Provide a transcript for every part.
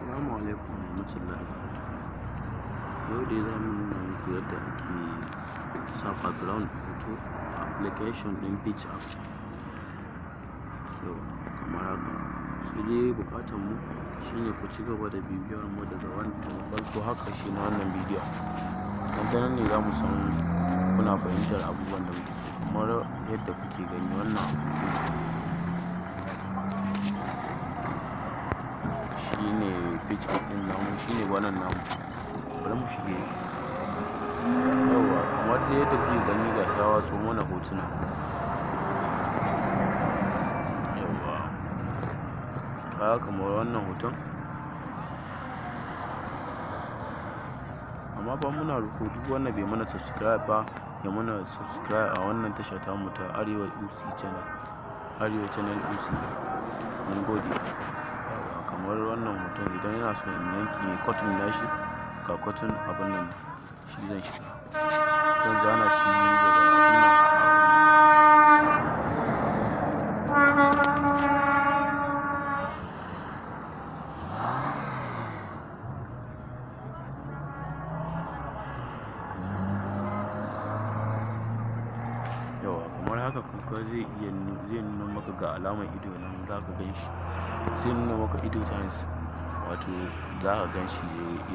Assalamu alaikum warahmatullahi wabarakatuh. Yau dai za mu nuna muku yadda ake sa background hoto a application ɗin PictApp. Yau kamar haka, sai dai buƙatar mu shine ku ci gaba da bibiyar mu daga farko har ƙarshe na wannan bidiyon. Dan ta nan ne za mu san kuna fahimtar abubuwan da muke so, kamar yadda kuke gani wannan shine PictApp ɗin namu, shine wannan namu. Bari mu shige. Yauwa kamar dai yadda kuke gani ga ya watso mana hotuna. Yauwa kaga kamar wannan hoton, amma fa muna roƙo duk wanda bai mana subscribe ba ya mana subscribe a wannan tasha tamu ta Arewa UC Channel, Arewa Channel UC. Mun gode. Yauwa kamar wannan hoton idan yana so in yanke cutting nashi, ga cutting abin nan shi zan shiga. Zan zana shi daga abin nan. Yauwa kamar haka kuka zai nuna maka ga alamar ido nan za ka gan shi. Zai nuna maka ido times, wato za ka gan shi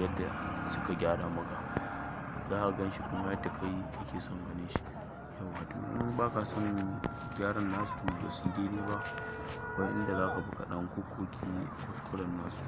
yadda suka gyara maka. Za ka gan shi kuma yadda kai kake son ganin shi. Yauwa to in ba ka son gyaran nasu ba su daidai ba, akwai inda za ka bi ka ɗan goge kuskuren nasu.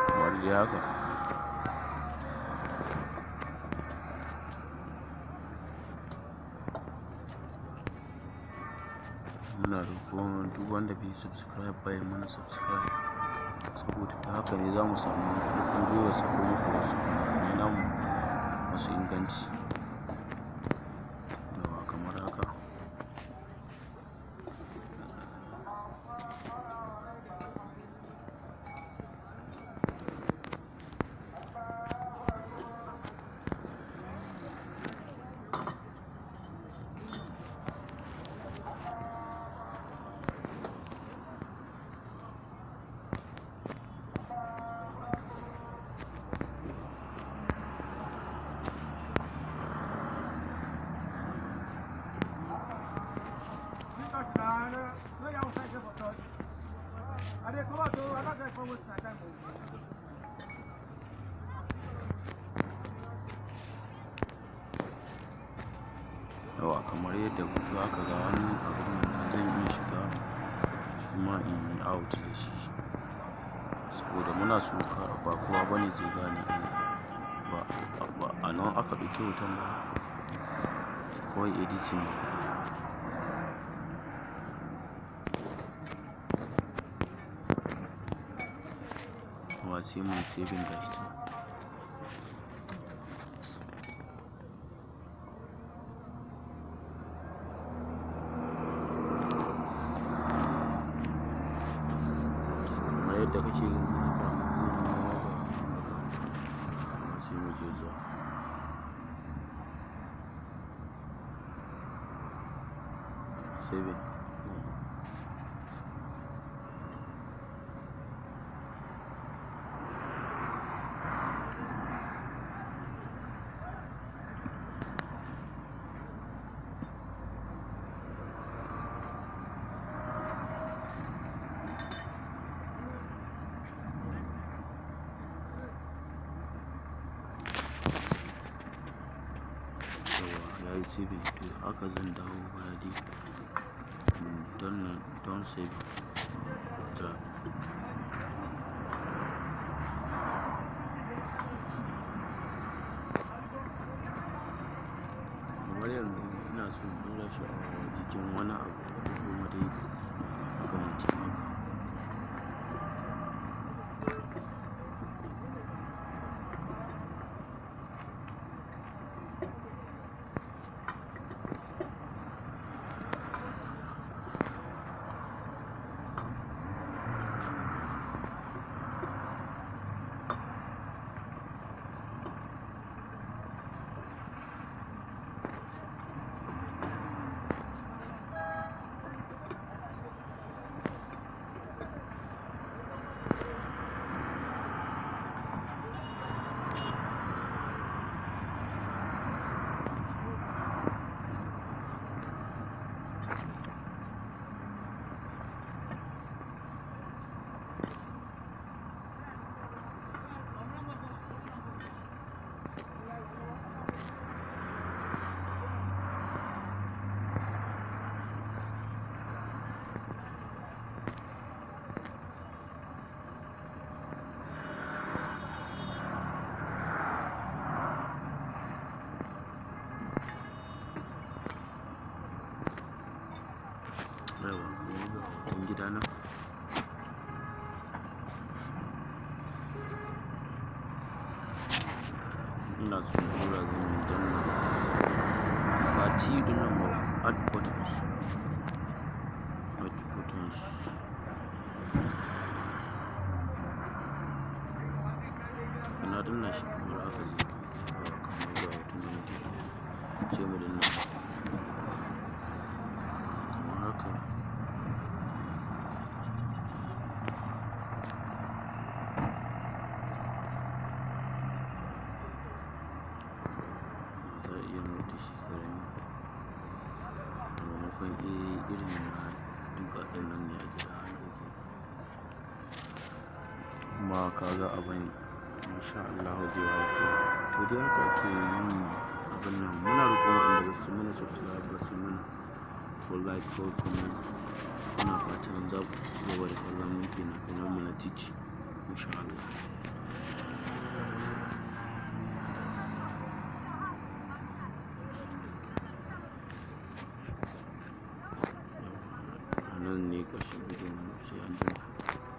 Kamar dai haka. Muna roƙon duk wanda bai subscribe ba ya mana subscribe, saboda ta haka ne za mu samu ƙarfin gwiwar sako muku wasu fina-finai namu masu inganci. Yauwa kamar haka. Yauwa kamar yadda hoto haka ga wani abin da zan iya shiga shi ma in yi out da shi, saboda muna so ba kowa bane zai gane ba a nan aka ɗauki hoton ba, kawai editing ne. Kuma sai mun saving da shi. Yadda kake gani haka sai mu je zuwa saving. Ya yi saving, to haka zan dawo baya dai don saving ta. Kamar yanzu ina so in ɗora shi a jikin wani abu ko kuma dai makamancin haka. nan ina so tura zan yi danna ba T din nan ba, add buttons na danna shi kamar haka zai kamar ga hoton da muke so sai mu danna kamar haka za a iya mai da shi ƙarami a maimakon irin na duka ɗin nan ne a gida hannu kuma kaga abin insha Allah zai hau kyau. To dai haka ake yi abin nan. Muna roƙon waɗanda ba su mana subscribe ba su mana ko like ko comment. Muna fatan za ku ci gaba da kallon fina-finan mu na Tich insha Allah. A nan ne ƙarshen bidiyon mu sai anjima.